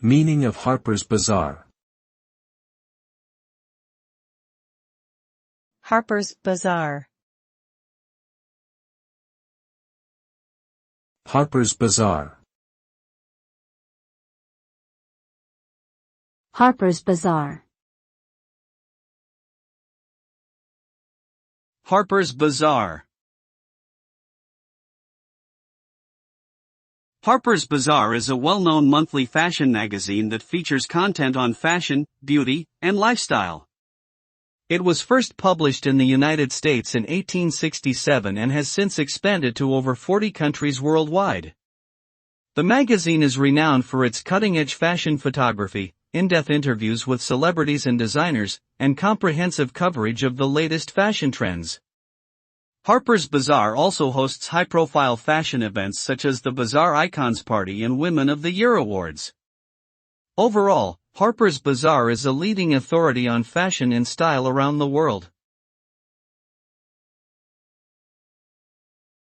Meaning of Harper's Bazaar. Harper's Bazaar. Harper's Bazaar. Harper's Bazaar. Harper's Bazaar. Harper's Bazaar is a well-known monthly fashion magazine that features content on fashion, beauty, and lifestyle. It was first published in the United States in 1867 and has since expanded to over 40 countries worldwide. The magazine is renowned for its cutting-edge fashion photography, in-depth interviews with celebrities and designers, and comprehensive coverage of the latest fashion trends. Harper's Bazaar also hosts high-profile fashion events such as the Bazaar Icons Party and Women of the Year Awards. Overall, Harper's Bazaar is a leading authority on fashion and style around the world.